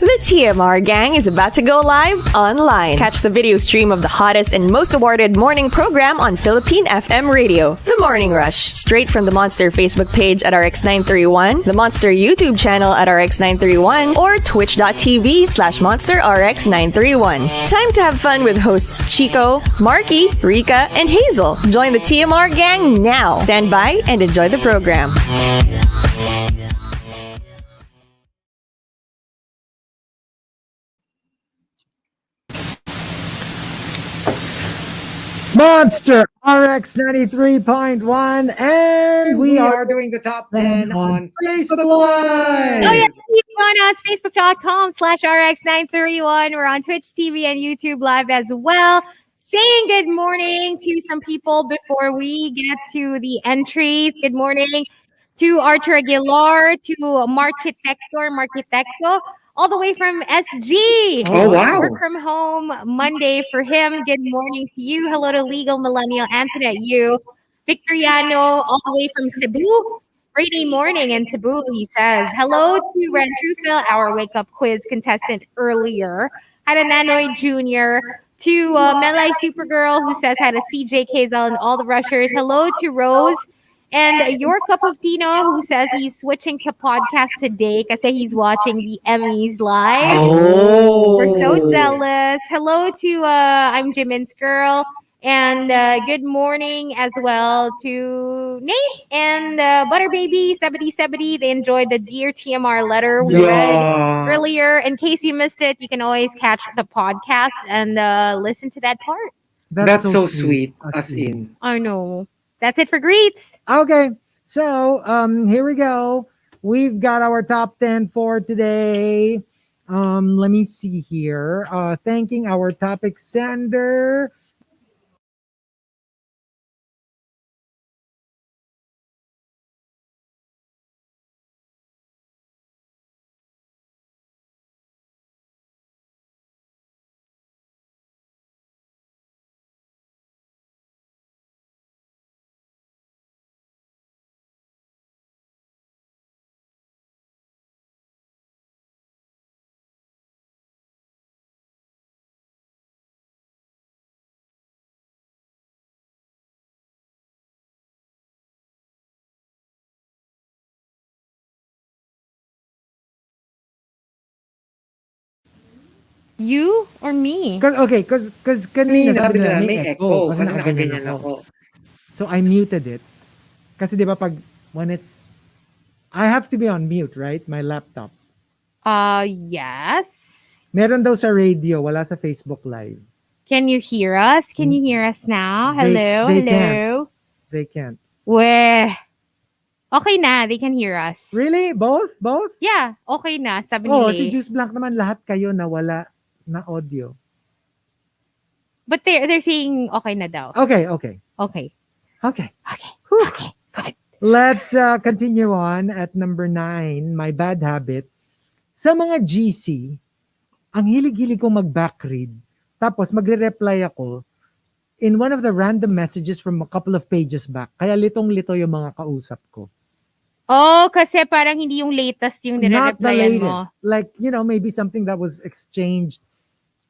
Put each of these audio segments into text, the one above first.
The TMR gang is about to go live online. Catch the video stream of the hottest and most awarded morning program on Philippine FM radio, The Morning Rush. Straight from the Monster Facebook page at RX931, the Monster YouTube channel at RX931, or twitch.tv/Monster RX931. Time to have fun with hosts Chico, Marky, Rika, and Hazel. Join the TMR gang now. Stand by and enjoy the program. Monster RX93.1, and we are doing the top 10 on Facebook Live. Oh, yeah. You can find us Facebook.com/RX931. We're on Twitch TV and YouTube Live as well. Saying good morning to some people before we get to the entries. Good morning to Archer Aguilar, to Marquitecto, all the way from SG. Oh, wow. Work from home Monday for him. Good morning to you. Hello to Legal Millennial Antoinette Yu. Victoriano, all the way from Cebu. Friday morning in Cebu, he says. Hello to Ren Trufil, our wake-up quiz contestant earlier. Hi to Nanoy Jr., to Melai Supergirl, who says hi to CJ Hazel and all the rushers. Hello to Rose. And your cup of Tino, who says he's switching to podcast today because he's watching the Emmys live. Oh. We're so jealous. Hello to I'm Jimin's girl. And good morning as well to Nate and Butter Baby 7070. They enjoyed the Dear TMR letter we read earlier. In case you missed it, you can always catch the podcast and listen to that part. That's so sweet. As in. I know. That's it for greets. Okay, so here we go. We've got our top 10 for today. Let me see here. Thanking our topic sender. You or me? Because kanina sabi nila may echo. Kasi nakaganyan ako. So I muted it. Kasi di ba pag when it's I have to be on mute, right? My laptop. Yes. Meron daw sa radio, wala sa Facebook Live. Can you hear us? Can you hear us now? Hello? They Hello? They can't. Weh. Okay na, they can hear us. Really? Both? Yeah, okay na, sabi nila. Si Juice Blanc naman, lahat kayo na wala na audio. But they're saying okay na daw. Okay. Good. Let's continue on at number 9, my bad habit. Sa mga GC, ang hilig-hilig kong mag-backread, tapos magre-reply ako in one of the random messages from a couple of pages back. Kaya litong-lito yung mga kausap ko. Oh, kasi parang hindi yung latest yung Not the nire-replyan latest. mo. Like, maybe something that was exchanged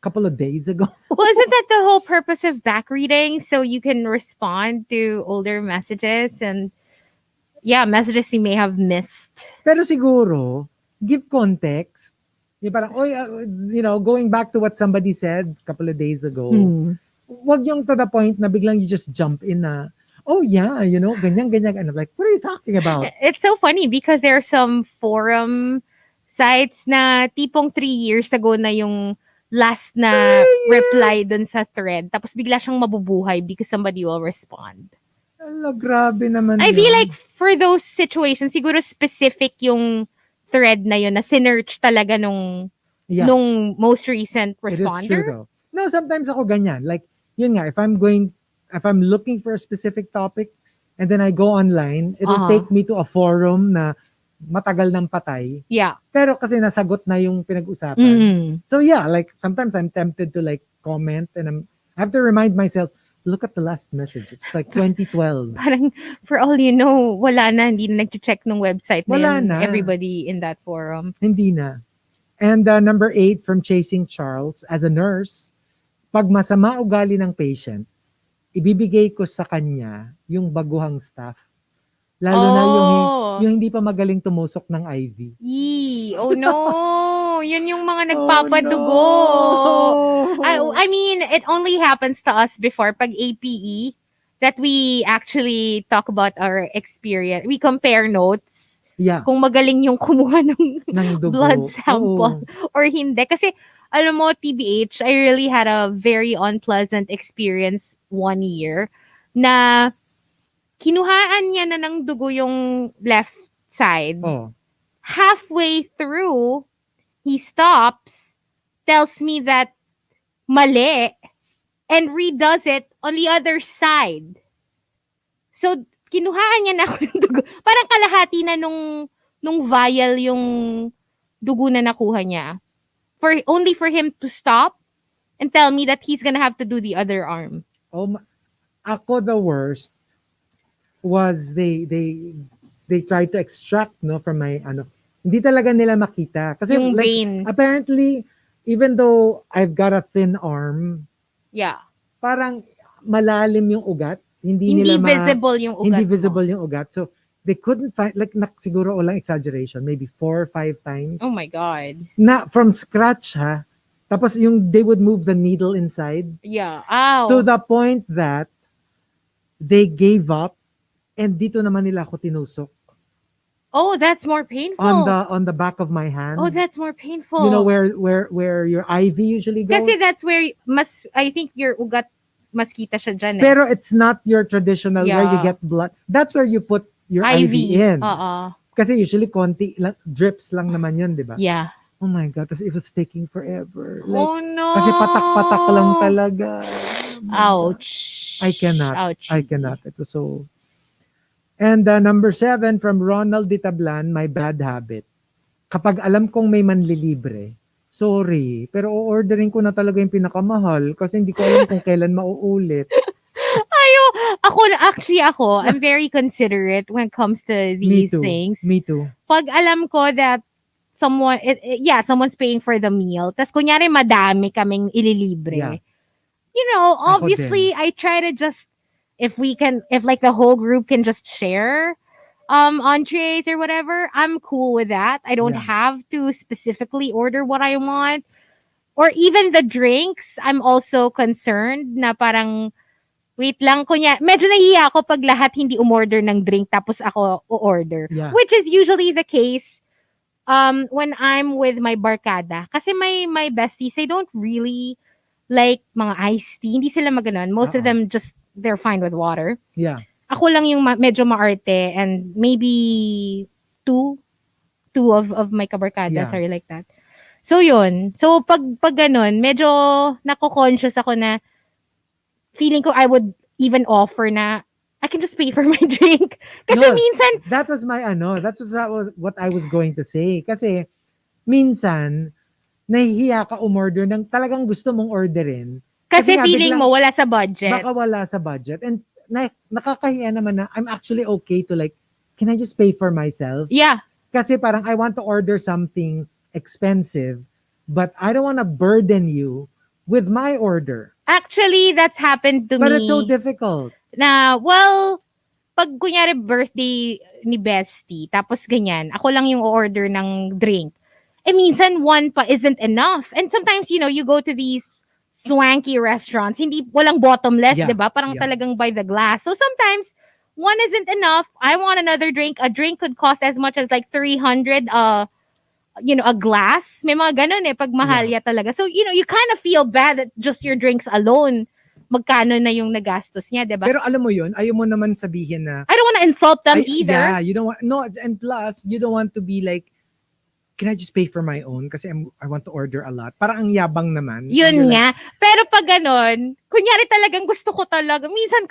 couple of days ago. Well, isn't that the whole purpose of back reading? So you can respond to older messages and messages you may have missed. Pero siguro, give context. Yung parang, going back to what somebody said a couple of days ago, wag yung to the point na biglang you just jump in na, ganyan. And I'm like, what are you talking about? It's so funny because there are some forum sites na tipong 3 years ago na yung last na reply dun sa thread. Tapos bigla siyang mabubuhay because somebody will respond. Ala, grabe naman I feel like for those situations, siguro specific yung thread na yun na sinearch talaga nung most recent responder. It is true though. No, sometimes ako ganyan. Like, yun nga, if I'm looking for a specific topic and then I go online, it'll take me to a forum na matagal ng patay. Yeah. Pero kasi nasagot na yung pinag-usapan. So like sometimes I'm tempted to like comment and I have to remind myself, look at the last message. It's like 2012. Parang for all you know, wala na, hindi na nag-check ng website na Wala yun, na. everybody in that forum. Hindi na. And number 8 from Chasing Charles, as a nurse, pag masama ugali ng patient, ibibigay ko sa kanya yung baguhang staff. Lalo na yung hindi pa magaling tumusok ng IV. Yee. Oh no. Yun yung mga nagpapadugo. Oh, no. I mean, it only happens to us before pag APE that we actually talk about our experience. We compare notes. Yeah. Kung magaling yung kumuha ng dugo. blood sample or hindi. Kasi, alam mo, TBH, I really had a very unpleasant experience 1 year na kinuhaan niya na ng dugo yung left side. Oh. Halfway through, he stops, tells me that mali, and redoes it on the other side. So, kinuhaan niya na ako ng dugo. Parang kalahati na nung vial yung dugo na nakuha niya. Only for him to stop and tell me that he's gonna have to do the other arm. Ako the worst was they tried to extract from my hindi talaga nila makita kasi yung vein. Apparently even though I've got a thin arm, parang malalim yung ugat. Hindi visible yung ugat. Hindi visible yung ugat. So, they couldn't find, siguro walang exaggeration, maybe 4 or 5 times. Oh my God. Na from scratch, ha? Tapos they would move the needle inside. Yeah. Ow. To the point that they gave up and dito naman nila ako tinusok. Oh, that's more painful. On the back of my hand. Oh, that's more painful. You know where your IV usually goes? Kasi that's where I think your ugat mas kita siya dyan. Pero it's not your traditional where you get blood. That's where you put your IV in. Kasi usually konti lang, drips lang naman yun, di ba? Yeah. Oh my God, kasi it was taking forever. Oh no. Kasi patak-patak lang talaga. Ouch. I cannot. Ouch. I cannot. It was so... And number 7 from Ronald Ditablan, my bad habit. Kapag alam kong may manlilibre, sorry, pero o-orderin ko na talaga yung pinakamahal kasi hindi ko alam kung kailan mauulit. Ako, I'm very considerate when it comes to these things. Me too. Pag alam ko that someone's paying for the meal, tas kunyari madami kaming ililibre. Yeah. You know, obviously, I try to just, if like the whole group can just share entrees or whatever, I'm cool with that. I don't have to specifically order what I want. Or even the drinks, I'm also concerned na parang, wait lang, medyo nahiya ako pag lahat hindi umorder ng drink tapos ako o-order. Yeah. Which is usually the case when I'm with my barkada. Kasi my besties, they don't really like mga iced tea. Hindi sila maganon. Most of them they're fine with water. Yeah. Ako lang yung medyo maarte and maybe two of my kabarkadas are like that. So yun. So pag ganun, medyo nako-conscious ako na feeling ko I would even offer na I can just pay for my drink. Kasi minsan that was what I was going to say. Kasi minsan nahihiya ka umorder ng talagang gusto mong orderin. Kasi feeling mo wala sa budget. Baka wala sa budget. And nakakahiya naman na I'm actually okay to can I just pay for myself? Yeah. Kasi parang I want to order something expensive, but I don't want to burden you with my order. Actually, that's happened to me. But it's so difficult. Na, pag kunyari birthday ni Bestie, tapos ganyan, ako lang yung order ng drink. Minsan one pa isn't enough. And sometimes, you go to these swanky restaurants, walang bottomless, diba? Parang talagang by the glass. So sometimes, one isn't enough. I want another drink. A drink could cost as much as 300 a glass. May mga ganun pag mahal talaga. So, you kind of feel bad that just your drinks alone, magkano na yung nagastos niya, diba? Pero alam mo yun, ayaw mo naman sabihin na... I don't want to insult them either. Yeah, you don't want... No, and plus, you don't want to be like, can I just pay for my own? Kasi I want to order a lot. Parang ang yabang naman. Yun nga. Pero pag ganon, kunyari talagang gusto ko talaga. Minsan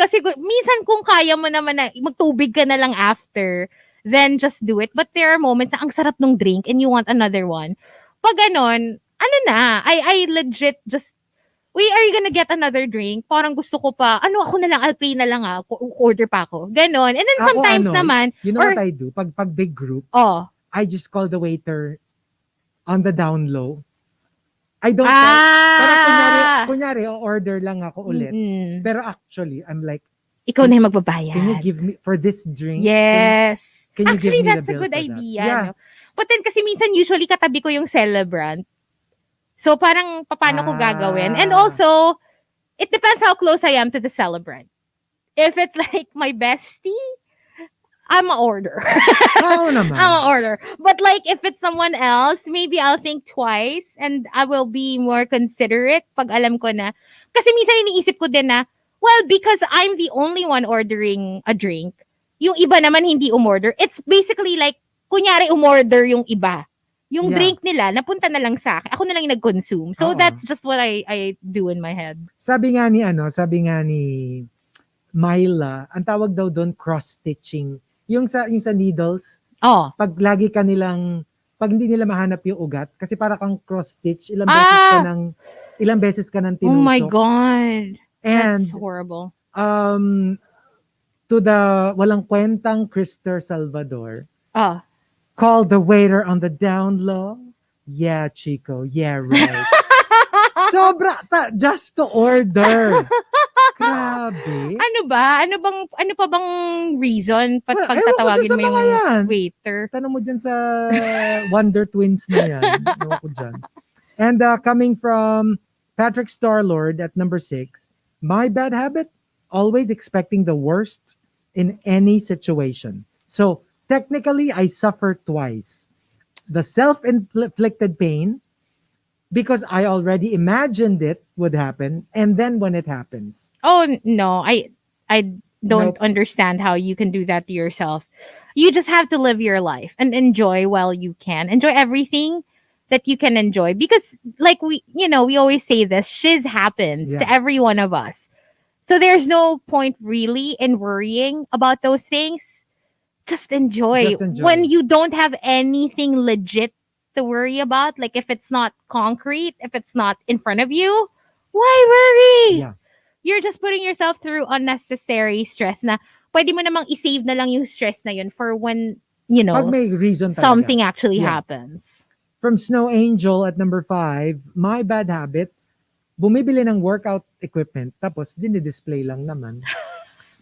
kung kaya mo naman na magtubig ka na lang after, then just do it. But there are moments na ang sarap ng drink and you want another one. Pag ganon, I legit just, wait, are you gonna get another drink? Parang gusto ko pa, ako na lang, I'll pay na lang order pa ako. Ganon. And then sometimes naman, you know what I do? Pag big group, I just call the waiter on the down low. I don't parang kunyari, order lang ako ulit. Mm-mm. Pero actually, I'm like, Ikaw na yung magbabayad. can you give me, for this drink? Yes. Can you Actually, give me that's the a bill good for idea. that? Yeah. No? But then, kasi minsan, usually, katabi ko yung celebrant. So, parang, paano ko gagawin? And also, it depends how close I am to the celebrant. If it's like my bestie, I'm a order. Oo naman. I'm a order. But like, if it's someone else, maybe I'll think twice and I will be more considerate pag alam ko na. Kasi minsan iniisip ko din na, well, because I'm the only one ordering a drink, yung iba naman hindi umorder. It's basically like, kunyari umorder yung iba. Yung drink nila, napunta na lang sa akin. Ako na lang yung nag-consume. So, that's just what I do in my head. Sabi nga ni Myla, ang tawag daw doon cross-stitching. Yung sa needles, pag lagi ka nilang, pag hindi nila mahanap yung ugat, kasi para kang cross-stitch, ilang beses ka nang tinusok. Oh my God. And, that's horrible. To the walang kwentang Krister Salvador, call the waiter on the down low. Yeah, Chico. Yeah, right. Sobra, just to order. Grabe. Ano ba? Ano pa bang reason pag tatawagin mo yung waiter? Tanong mo dyan sa Wonder Twins na yan. Ewan ko dyan. And coming from Patrick Starlord at number 6, my bad habit, always expecting the worst in any situation. So, technically, I suffer twice. The self-inflicted pain, because I already imagined it would happen, and then when it happens. Oh no, I don't understand how you can do that to yourself. You just have to live your life and enjoy while you can. Enjoy everything that you can enjoy, because like we always say this, shiz happens to every one of us. So there's no point really in worrying about those things. Just enjoy. When you don't have anything legit to worry about, like if it's not concrete, if it's not in front of you, why worry? Yeah. You're just putting yourself through unnecessary stress na pwede mo namang i-save na lang yung stress na yun for when, pag may reason talaga. Something actually happens. From Snow Angel at number 5, my bad habit, bumibili ng workout equipment tapos dinidisplay lang naman.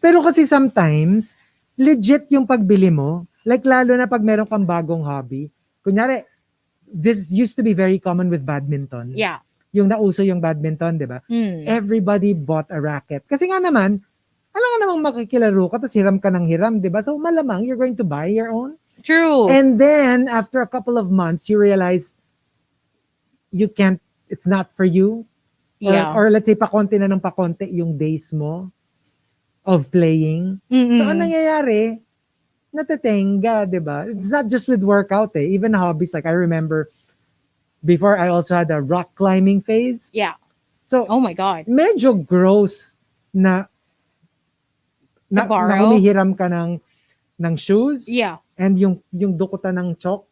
Pero kasi sometimes, legit yung pagbili mo. Like lalo na pag meron kang bagong hobby. Kunyari, this used to be very common with badminton. Yeah. Yung nauso yung badminton, di ba? Everybody bought a racket. Kasi nga naman, alam nga namang makikilaro ka, tapos hiram ka ng hiram, di ba? So malamang you're going to buy your own. True. And then, after a couple of months, you realize you can't, it's not for you. Or let's say, pakonti na ng pakonti yung days mo of playing. So, anong nangyayari? Natetenga, di ba? It's not just with workout even hobbies. Like I remember before, I also had a rock climbing phase. Yeah. So, oh my God. Medyo gross na humihiram ka ng shoes. Yeah. And yung dukutan ng chalk.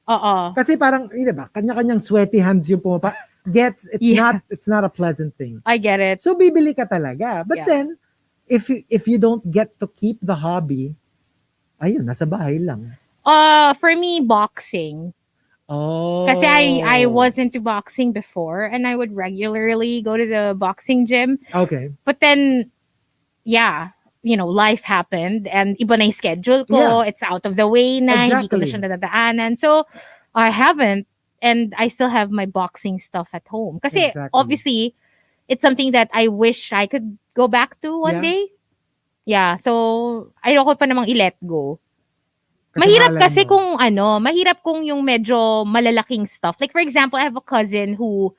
Kasi parang, di ba, kanya-kanyang sweaty hands yung pumapa. It's not a pleasant thing. I get it. So, bibili ka talaga. But then, if you don't get to keep the hobby, ayun, nasa bahay lang. For me, boxing. Oh. Kasi I was into boxing before and I would regularly go to the boxing gym. Okay. But then, life happened and iba na yung schedule ko. It's out of the way na. Hindi ko na siya nadadaanan. So, I haven't. And I still have my boxing stuff at home. Kasi obviously, it's something that I wish I could go back to one day. Yeah. So, ayoko pa namang i-let go. Mahirap kasi mahirap kung yung medyo malalaking stuff. Like for example, I have a cousin who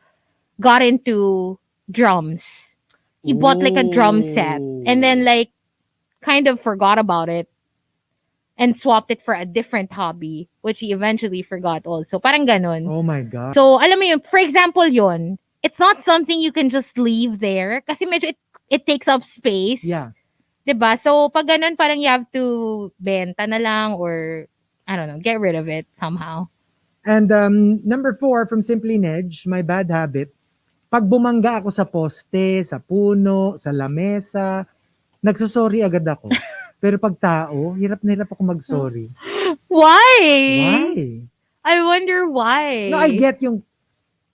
got into drums. He bought like a drum set and then like kind of forgot about it and swapped it for a different hobby, which he eventually forgot also. Parang ganon. Oh my God. So, alam mo yun, for example yun, it's not something you can just leave there kasi medyo it takes up space. Yeah. Diba? So, pag ganun, parang you have to benta na lang or, I don't know, get rid of it somehow. And number 4 from Simply Nedge, my bad habit, pag bumangga ako sa poste, sa puno, sa lamesa, nagsosorry agad ako. Pero pag tao, hirap na hirap ako mag-sorry. Why? Why? I wonder why. No, I get yung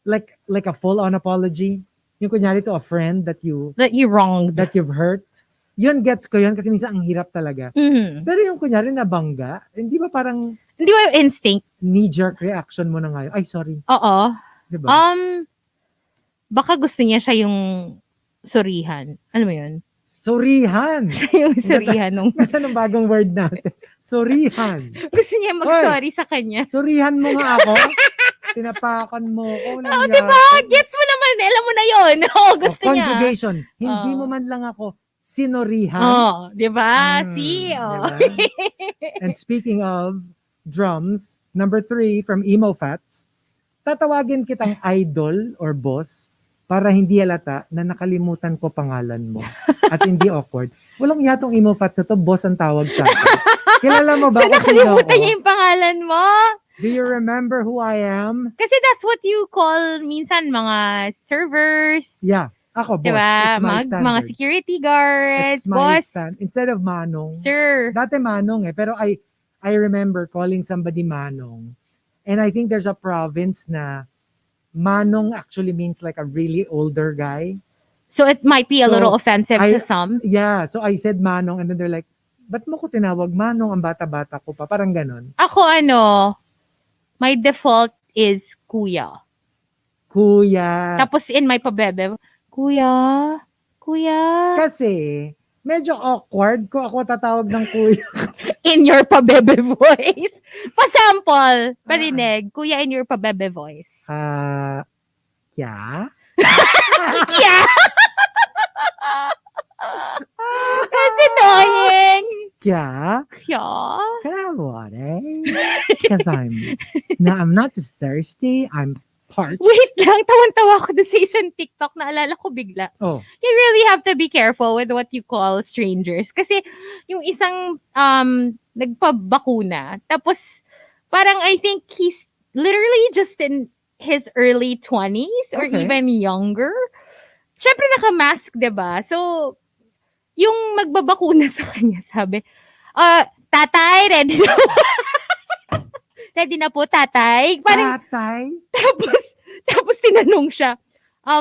like a full-on apology. Yung kunyari to a friend that you wronged. you've hurt. Yun, gets ko yun kasi minsan ang hirap talaga. Mhm. Pero yung kunyari nabangga, hindi ba parang Hindi ba yung instinct? knee-jerk reaction mo na ngayon? Ay, sorry. Oo. Diba? Baka gusto niya siya yung surihan. Alam mo yun? Surihan! Yung surihan nung... Ganda ng bagong word natin. Surihan. Gusto niya mag-sorry sa kanya. Surihan mo nga ako. Tinapakan mo ko. Oo, diba? Gets mo naman. Alam mo na yun. Oo, gusto niya. Conjugation. Hindi mo man lang ako sinurihan. Oh, diba? See? Oh. Diba? And speaking of drums, number 3 from Emo Fats, tatawagin kitang idol or boss para hindi halata na nakalimutan ko pangalan mo at hindi awkward. Walang yatong Emo Fats na to, boss ang tawag sa akin. Kilala mo ba So, kung sino nakalimutan niya ako? yung pangalan mo? Do you remember who I am? Kasi that's what you call minsan mga servers. Yeah, ako boss. Diba? It's my standard. Mga security guards, It's my boss, Instead of Manong. sir. Dati Manong pero I remember calling somebody Manong. And I think there's a province na Manong actually means like a really older guy. So it might be a So, little offensive to some. Yeah, so I said Manong and then they're like, ba't mo ko tinawag Manong? Ang bata-bata ko pa. Parang ganon. Ako my default is kuya. Kuya. Tapos in my pabebe, kuya. Kasi, medyo awkward ko ako tatawag ng kuya. In your pabebe voice. Pasample, parinig. Kuya in your pabebe voice. Yeah? Yeah! That's annoying. Yeah? Yeah. Can I have water? Because I'm not just thirsty, I'm parched. Wait lang, tawan-tawa ko dun sa isang TikTok, naalala ko bigla. Oh, You really have to be careful with what you call strangers. Kasi yung isang nagpabakuna, tapos parang I think he's literally just in his early 20s or Okay. even younger. Syempre naka-mask, 'di ba? So, yung magbabakuna sa kanya, sabi, tatay, ready na po. Ready na po, tatay. Parang, tatay? tapos tinanong siya,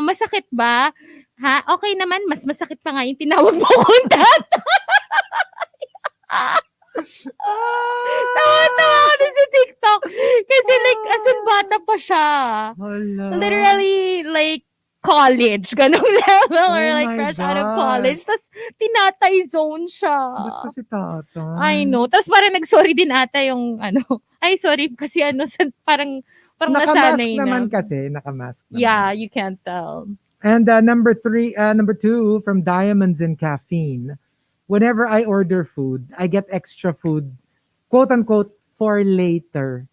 masakit ba? Ha? Okay naman, mas masakit pa nga yung tinawag mo kong tatay. Tawa-tawa ako dun sa TikTok. Kasi like, as in bata pa siya. Hala. Literally, like, college, ganong level, or Oh like my fresh out of gosh. college. Tapos, tinatay zone siya. Ba't kasi tatay? I know. Tapos parang nag-sorry din ata yung ay sorry kasi parang Nakamask nasanay naman na. kasi. Nakamask naman. Yeah, you can't tell. And number 2 from Diamonds and Caffeine. Whenever I order food, I get extra food, quote unquote, for later.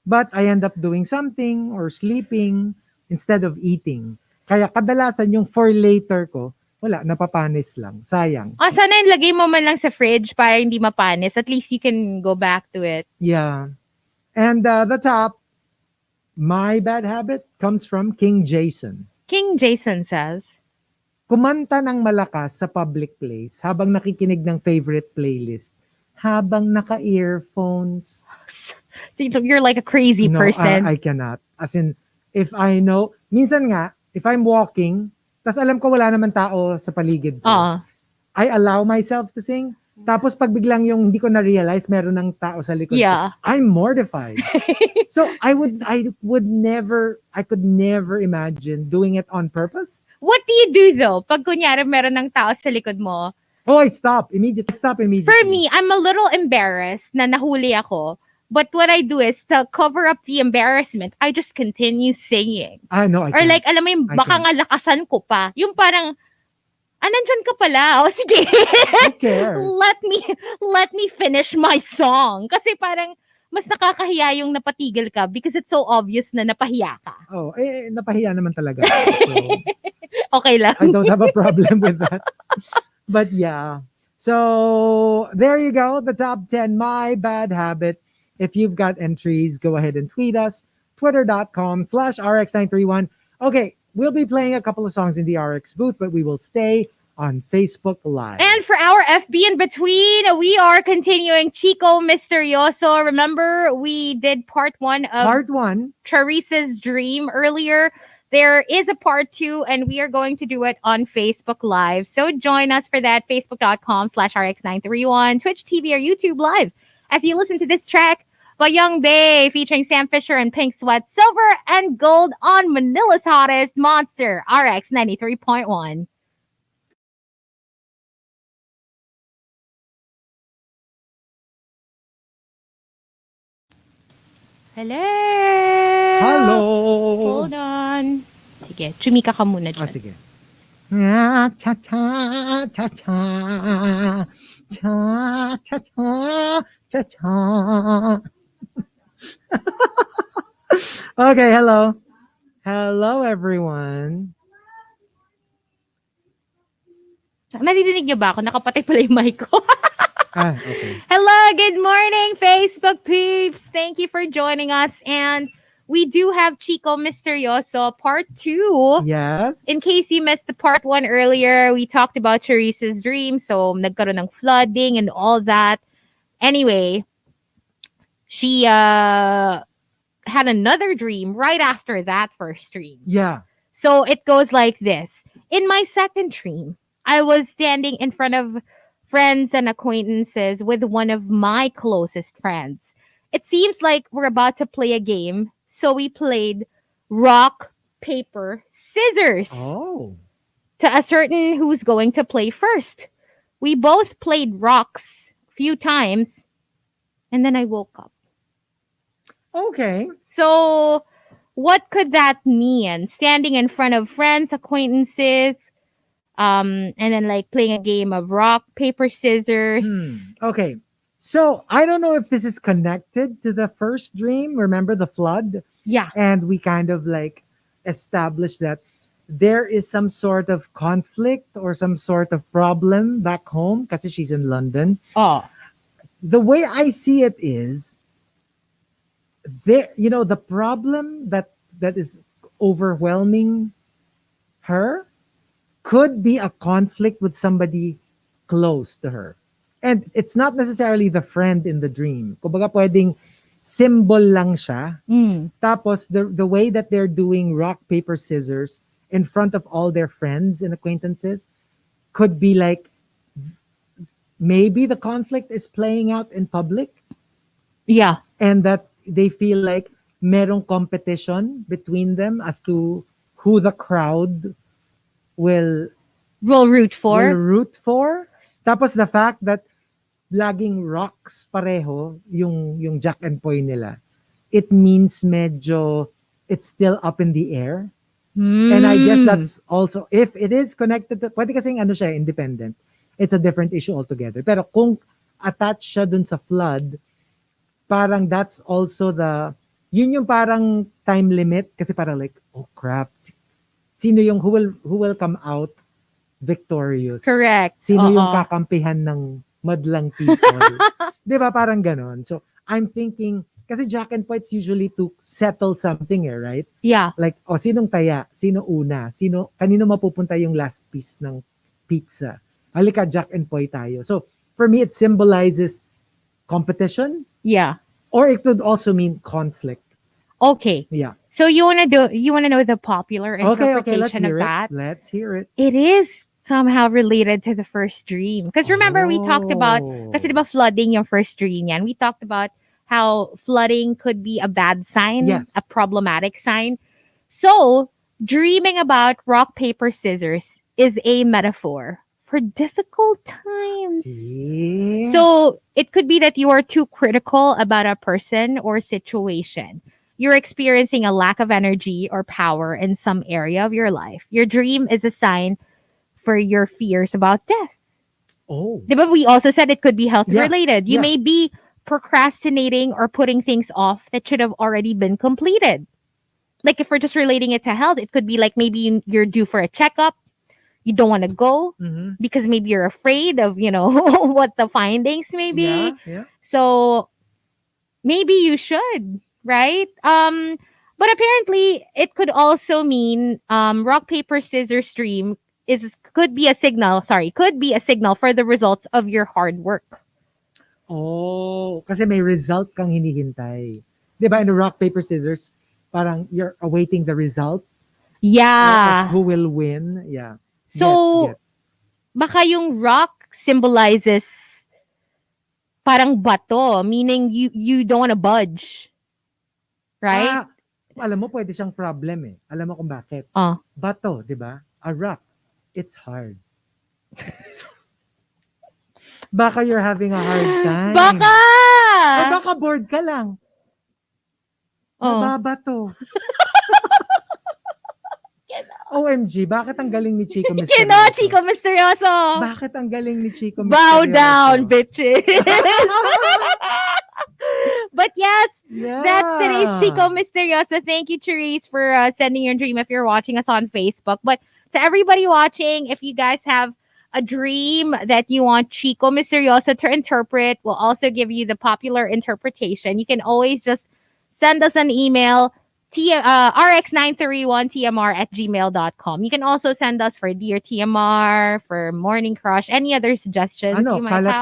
But I end up doing something or sleeping instead of eating. Kaya kadalasan yung for later ko, wala, napapanis lang. Sayang. Sana ilagay mo man lang sa fridge para hindi mapanis. At least you can go back to it. Yeah. And the top, my bad habit comes from King Jason. King Jason says, Kumanta ng malakas sa public place habang nakikinig ng favorite playlist. Habang naka-earphones. so you're like a crazy person. I cannot. As in, if I know, minsan nga, if I'm walking, tas alam ko wala naman tao sa paligid ko, I allow myself to sing. Tapos pag biglang yung hindi ko na-realize meron ng tao sa likod ko, I'm mortified. So I could never imagine doing it on purpose. What do you do though? Pag kunyari meron ng tao sa likod mo? Oh, I stop immediately. For me, I'm a little embarrassed na nahuli ako. But what I do is to cover up the embarrassment, I just continue singing. No, I Or can't. like, alam mo yung baka nga lakasan ko pa. Yung parang, nandyan ka pala. O sige. Who cares? Let me finish my song. Kasi parang, mas nakakahiya yung napatigil ka because it's so obvious na napahiya ka. Oh, napahiya naman talaga. So, okay lang. I don't have a problem with that. But yeah. So, there you go. The top 10 My Bad Habit. If you've got entries, go ahead and tweet us. Twitter.com/RX931. Okay, we'll be playing a couple of songs in the RX booth, but we will stay on Facebook Live. And for our FB in between, we are continuing Chico Misteryoso. Remember, we did part 1 of Part 1. Charissa's dream earlier. There is a part 2, and we are going to do it on Facebook Live. So join us for that, facebook.com/RX931, Twitch TV, or YouTube Live. As you listen to this track by Young Bae featuring Sam Fisher and Pink Sweat, Silver and Gold on Manila's hottest Monster RX93.1. Hello! Hello! Hold on. Sige, chumika ka muna dyan. Sige. Cha-cha, cha-cha, cha-cha, cha-cha. Okay, hello. Hello, everyone. Nadidinig niyo ba ako? Nakapatay pala yung mic ko. Okay. Hello, good morning, Facebook peeps. Thank you for joining us. And we do have Chico Misteryoso part 2. Yes. In case you missed the part 1 earlier, we talked about Charissa's dream. So, nagkaroon ng flooding and all that. Anyway, she had another dream right after that first dream. Yeah. So, it goes like this. In my second dream, I was standing in front of friends and acquaintances with one of my closest friends. It seems like we're about to play a game, so we played rock, paper, scissors Oh. to ascertain who's going to play first. We both played rocks a few times, and then I woke up. Okay. So, what could that mean? Standing in front of friends, acquaintances, and then like playing a game of rock, paper, scissors. Okay. So I don't know if this is connected to the first dream. Remember the flood? Yeah. And we kind of like established that there is some sort of conflict or some sort of problem back home because she's in London. Oh. The way I see it is there, the problem that is overwhelming her could be a conflict with somebody close to her. And it's not necessarily the friend in the dream. Kumbaga pwedeng symbol lang siya. Tapos the way that they're doing rock, paper, scissors in front of all their friends and acquaintances could be like maybe the conflict is playing out in public. Yeah. And that they feel like merong competition between them as to who the crowd will root for. Tapos the fact that laging rocks pareho yung Jack and Poy nila, it means medyo it's still up in the air. And I guess that's also, if it is connected to, pwede kasing ano siya, independent. It's a different issue altogether. Pero kung attached siya dun sa flood, parang that's also yun yung parang time limit kasi parang like, oh crap, sino yung who will come out victorious? Correct. Sino yung kakampihan ng madlang people? 'Di ba parang ganon? So I'm thinking kasi Jack and Poy it's usually to settle something right? Yeah. Like sinong taya, sino una, kanino mapupunta yung last piece ng pizza. Halika Jack and Poy tayo. So for me it symbolizes competition. Yeah. Or it could also mean conflict. Okay. Yeah. So you wanna know the popular interpretation of that? Let's hear it. It is somehow related to the first dream. Because remember, we talked about, kasi diba flooding yung first dream yan. We talked about how flooding could be a bad sign, a problematic sign. So, dreaming about rock, paper, scissors is a metaphor for difficult times. See? So, it could be that you are too critical about a person or situation. You're experiencing a lack of energy or power in some area of your life. Your dream is a sign for your fears about death. Oh. But we also said it could be health related. You Yeah. may be procrastinating or putting things off that should have already been completed. Like if we're just relating it to health, it could be like maybe you're due for a checkup. You don't want to go because maybe you're afraid of, what the findings may be. Yeah. So maybe you should, right? But apparently it could also mean rock, paper, scissors dream is could be a signal for the results of your hard work. Oh, kasi may result kang hinihintay. 'Di ba in the rock, paper, scissors, parang you're awaiting the result of Yeah. who will win. Yeah. So, Gets. baka yung rock symbolizes parang bato, meaning you don't wanna budge. Right? Alam mo, pwede siyang problem eh. Alam mo kung bakit? Bato, di ba? A rock, it's hard. Baka you're having a hard time. Baka! O baka bored ka lang. Nababato. OMG, bakit ang galing ni Chico Misteryoso? Chico Misteryoso! Bakit ang galing ni Chico Misteryoso? Bow down, bitches! But yes, that's today's Chico Misteryoso. Thank you, Therese, for sending your dream if you're watching us on Facebook. But to everybody watching, if you guys have a dream that you want Chico Misteryoso to interpret, we'll also give you the popular interpretation. You can always just send us an email, RX931 TMR@gmail.com. You can also send us for Dear TMR, for Morning Crush, any other suggestions you might have.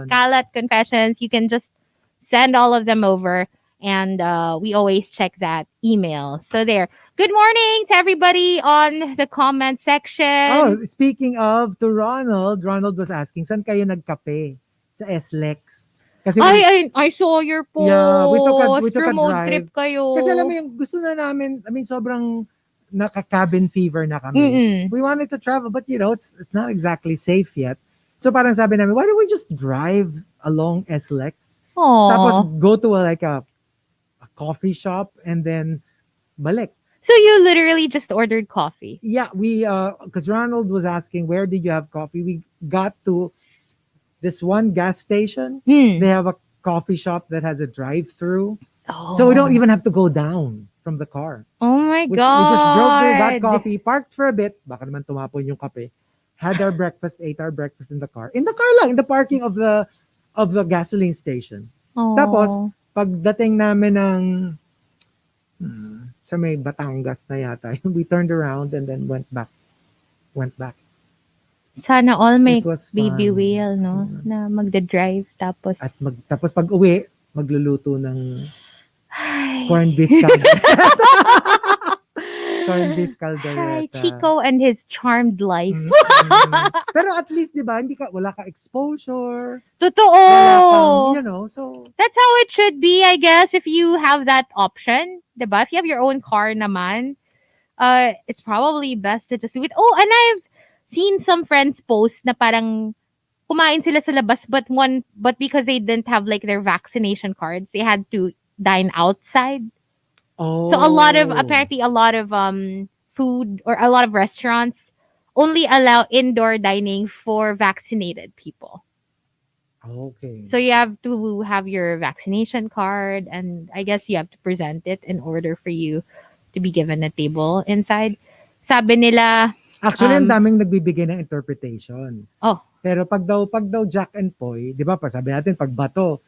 Kalat Confessions. You can just send all of them over, and we always check that email. So there. Good morning to everybody on the comment section. Oh, speaking of, to Ronald was asking, saan kayo nagkape? Sa SLEX. Kasi I saw your post. Yeah, we took a drive. Trip kayo. Kasi alam mo yung gusto na namin, sobrang naka-cabin fever na kami. We wanted to travel, but it's not exactly safe yet. So parang sabi namin, why don't we just drive along SLEX? Tapos go to a coffee shop and then balik. So you literally just ordered coffee? Yeah, we because Ronald was asking, where did you have coffee? We got to this one gas station. They have a coffee shop that has a drive-through. So we don't even have to go down from the car. Oh my God. We just drove there, got coffee, parked for a bit. Baka naman tumapon yung kape. Had our breakfast, ate our breakfast in the car. In the car lang, in the parking of the gasoline station. Tapos, pagdating namin ng sa may Batangas na yata, we turned around and then went back. Sana all may baby whale, no? Na magda-drive tapos. At tapos pag uwi, magluluto ng corned beef caldereta. Corned beef caldereta. Chico and his charmed life. Pero at least, di ba, wala ka exposure. Totoo. Wala kang, so. That's how it should be, I guess, if you have that option. Diba? If you have your own car naman, it's probably best to just do it. Oh, and I've seen some friends post na parang kumain sila sa labas, but because they didn't have like their vaccination cards, they had to dine outside. So apparently a lot of food or a lot of restaurants only allow indoor dining for vaccinated people. Okay. So you have to have your vaccination card, and I guess you have to present it in order for you to be given a table inside. Sabi nila, actually, ang daming nagbibigay ng interpretation. Oh. Pero pag daw Jack and Poy, di ba, sabi natin, pag bato,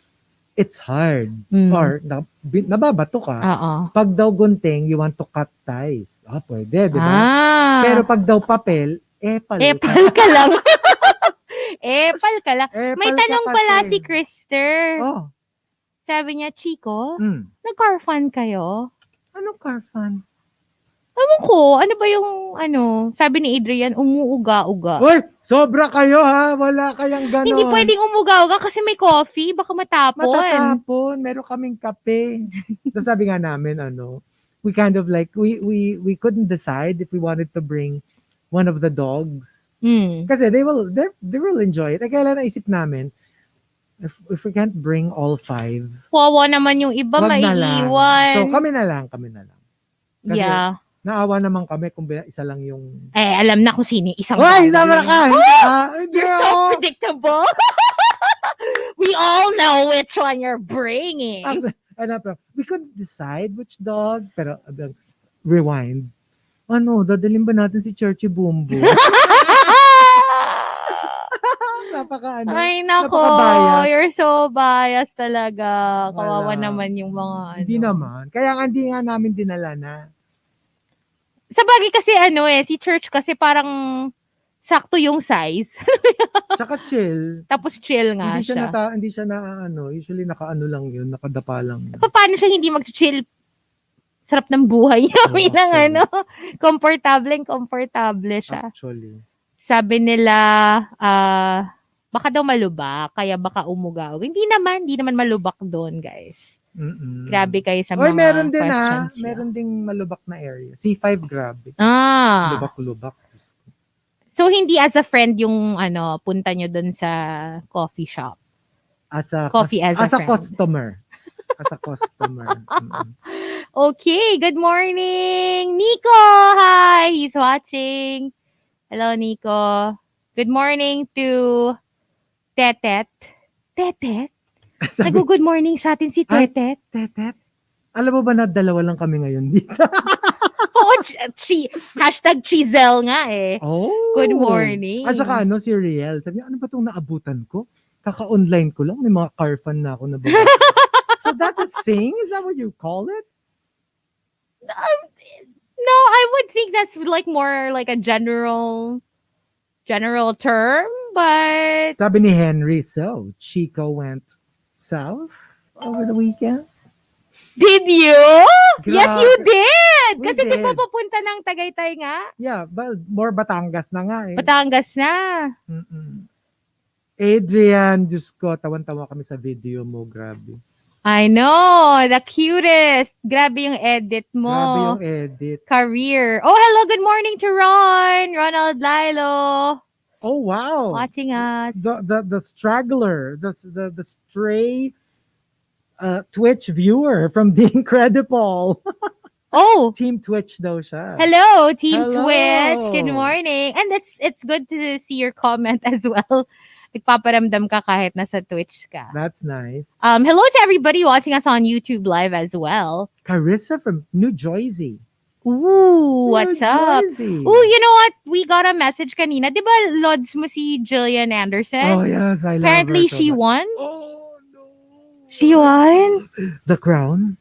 it's hard. Or nababato ka. Pag daw gunting, you want to cut ties. Pwede, di ba? Pero pag daw papel, epal ka lang. Epal ka lang. May tanong pala si Krister. Sabi niya, Chico, nag-car fun kayo? Anong car fun? Ewan ko, ano ba yung, sabi ni Adrian, umuuga-uga. Uy, sobra kayo ha, wala kayang ganon. Hindi pwedeng umuga-uga kasi may coffee, baka matapon. Matatapon, meron kaming kape. So sabi nga namin, we kind of like, we couldn't decide if we wanted to bring one of the dogs. Kasi they will enjoy it. Kaya naisip namin, if we can't bring all 5. Wawa naman yung iba, maiiwan. So kami na lang. Kasi, yeah. Naawa naman kami kung isa lang yung... alam na kung sino yung isang... Uy, sama ka! You're so predictable! We all know which one you're bringing. Actually, we couldn't decide which dog, pero rewind. Dadalhin ba natin si Churchy Bumbo? Ay, nako. You're so biased talaga. Kawawa naman yung mga Hindi naman. Kaya hindi nga namin dinala na. Sa bagay kasi si Church kasi parang sakto yung size. Tsaka chill. Tapos chill nga siya. Hindi siya na ano, usually nakaano lang yun, nakadapa lang yun. Paano siya hindi mag-chill? Sarap ng buhay niya. Oo, Bilang actually. komportable siya. Actually. Sabi nila, baka daw malubak, kaya baka umugaw. Hindi naman malubak doon, guys. Mm-mm. Grabe kayo sa Oy, mga meron din questions niyo. Meron ding malubak na area. C5, grabe. Ah. Lubak-lubak. So, hindi as a friend yung punta nyo doon sa coffee shop. As a friend. customer. As a customer. Mm-mm. Okay, good morning, Nico. Hi, he's watching. Hello, Nico. Good morning to Tetet. Tetet? Nag-good morning sa atin si Tetet. Tetet? Alam mo ba na dalawa lang kami ngayon dito? Oo, hashtag Chisel nga eh. Oh. Good morning. At saka si Riel. Sabi niya, ano ba itong naabutan ko? Kaka-online ko lang. May mga car fan na ako na ba? So that's a thing? Is that what you call it? No, I would think that's like more like a general term, but Sabi ni Henry, so Chico went south over the weekend? did you? Yes, you did! We Kasi di ba did. papunta ng Tagaytay nga? Yeah, but more Batangas na nga eh. Batangas na. Mm-mm. Adrian, Diyos ko, tawan-tawa kami sa video mo, grabe. I know, the cutest. Grabe yung edit mo. Grabe yung edit. Career. Oh, hello, good morning to Ronald Lilo. Oh, wow. Watching us. The straggler, the stray Twitch viewer from The Incredible. Oh, Team Twitch daw siya. hello, Team Hello. Twitch. Good morning. And it's good to see your comment as well. Nagpaparamdam ka kahit nasa Twitch ka. That's nice. Hello to everybody watching us on YouTube Live as well. Carissa from New Jersey. Ooh, what's up? Jersey. Ooh, you know what? We got a message kanina. Di ba lods mo si Jillian Anderson? Oh, yes, I love Apparently, her so she much. won. Oh, no. She won? The Crown.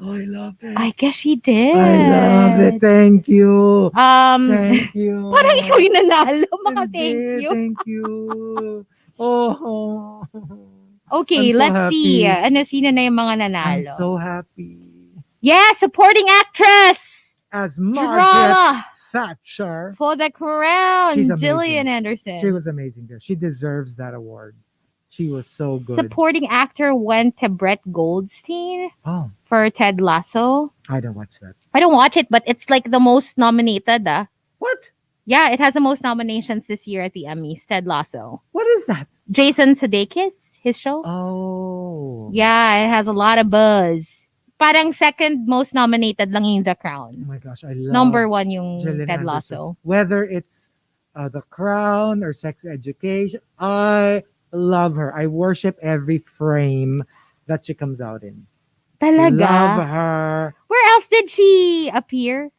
Oh, I love it. I guess she did. I love it. Thank you. Thank you. Parang ikaw yung nanalo. Mga Hindi, thank you. Thank you. Oh. Okay, I'm so let's see. happy. Sino na yung mga I'm nanalo? so happy. Yeah, supporting actress. As Margaret Drama Thatcher. for the crown. She's amazing. Jillian Anderson. She was amazing there. She deserves that award. She was so good. Supporting actor went to Brett Goldstein Oh, for Ted Lasso. I don't watch that. I don't watch it, but it's like the most nominated. What? Yeah, it has the most nominations this year at the Emmys. Ted Lasso. What is that? Jason Sudeikis, his show. Oh. Yeah, it has a lot of buzz. Parang second most nominated lang yung The Crown. Oh my gosh, I love Number one yung Gillian Ted Anderson. Lasso. Whether it's The Crown or Sex Education, I love her. I worship every frame that she comes out in. Talaga? Love her. Where else did she appear?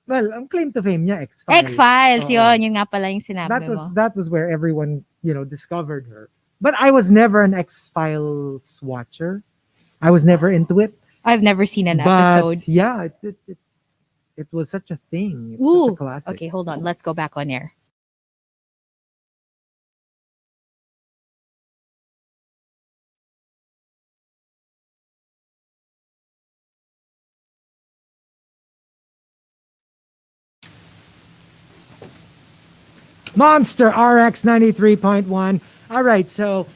Well, ang claim to fame niya, X-Files. X-Files, Oo. yun nga pala yung sinabi That was where everyone, discovered her. But I was never an X-Files watcher. I was never into it. I've never seen an But episode. yeah, it was such a thing. It's Ooh, such a classic. okay, hold on. Let's go back on air. Monster RX93.1. All right, so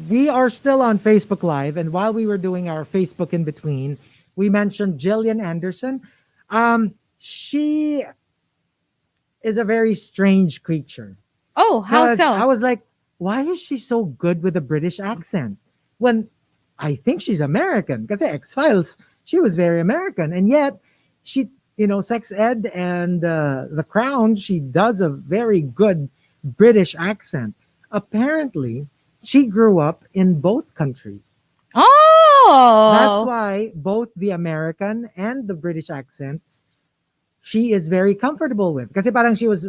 we are still on Facebook Live, and while we were doing our Facebook in between, we mentioned Gillian Anderson. She is a very strange creature. Oh, how 'Cause so? I was like, why is she so good with a British accent? When I think she's American. Because X-Files, she was very American. And yet, she, Sex Ed and The Crown, she does a very good British accent. Apparently, she grew up in both countries. Oh! That's why both the American and the British accents, she is very comfortable with. Kasi parang she was,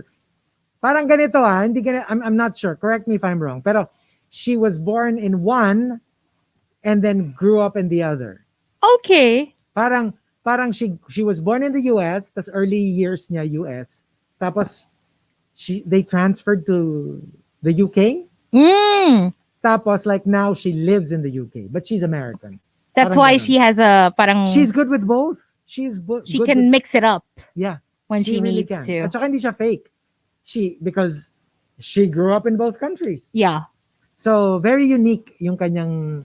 parang ganito hindi I'm not sure. Correct me if I'm wrong. Pero she was born in one and then grew up in the other. Okay. Parang she was born in the US, tas early years niya US. Tapos they transferred to the UK. Mm. Tapos like now she lives in the UK, but she's American. That's Parang why ganon. she has a parang She's good with both. She she good can with, mix it up yeah. when she really needs can. to. At saka hindi siya fake. Because she grew up in both countries. Yeah. So very unique yung kanyang.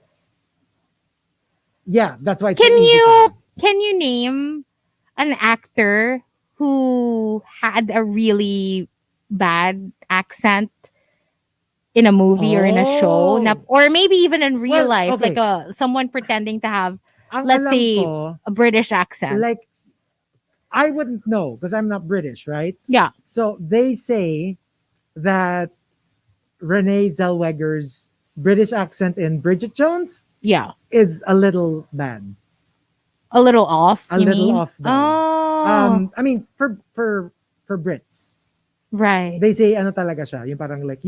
Yeah, that's why. It's Can so easy you for her. can you name an actor who had a really bad accent in a movie or in a show, or maybe even in real Well, life, okay. like someone pretending to have, Ang let's alam say, ko, a British accent? like I wouldn't know because I'm not British, right? Yeah. So they say that Renee Zellweger's British accent in Bridget Jones Yeah. is a little bad. A little off. A you little mean? off though. Oh. I mean for Brits. Right. They say ano talaga siya, yung parang like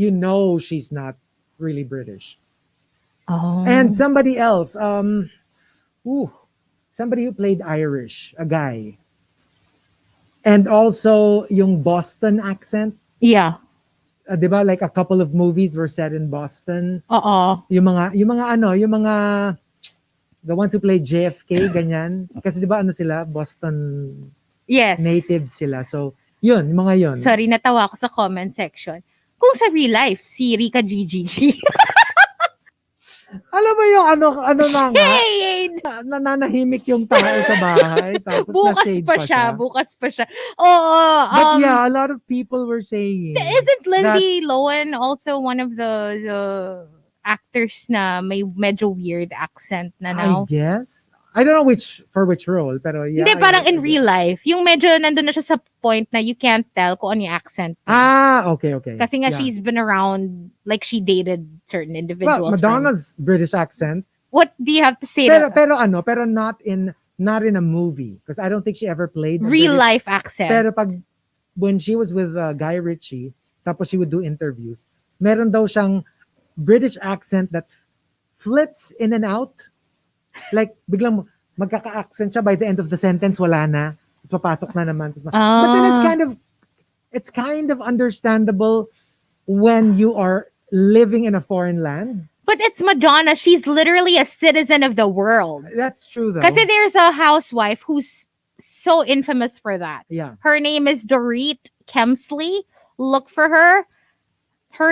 she's not really British. Oh. And somebody else, somebody who played Irish, a guy. And also yung Boston accent. Yeah. 'Di ba like a couple of movies were set in Boston. Oo. Yung mga the ones who played JFK ganyan. Kasi 'di ba sila Boston Yes. natives sila. So, yun, yung mga yun. Sorry, natawa ako sa comment section. Kung sa real life, si Rika GGG. Alam mo yung ano na nga, Hey! nananahimik yung tao sa bahay, tapos na-shade pa siya. Bukas pa siya. Oo. But yeah, a lot of people were saying. Isn't Lindsay Lohan also one of the actors na may medyo weird accent na now? I guess. I don't know for which role, pero yeah. Hindi, parang in real life. Yung medyo nandun na siya sa point na you can't tell kung ano yung accent. Okay. Kasi nga she's been around, like she dated certain individuals. Well, Madonna's British accent. What do you have to say? Pero not in a movie. Because I don't think she ever played real life accent. Pero when she was with Guy Ritchie, tapos she would do interviews, meron daw siyang British accent that flits in and out. Like, biglang magkaka-accent siya by the end of the sentence, wala na. Tapos papasok na naman. But then it's kind of understandable when you are living in a foreign land. But it's Madonna. She's literally a citizen of the world. That's true though. Kasi there's a housewife who's so infamous for that. Yeah. Her name is Dorit Kemsley. Look for her.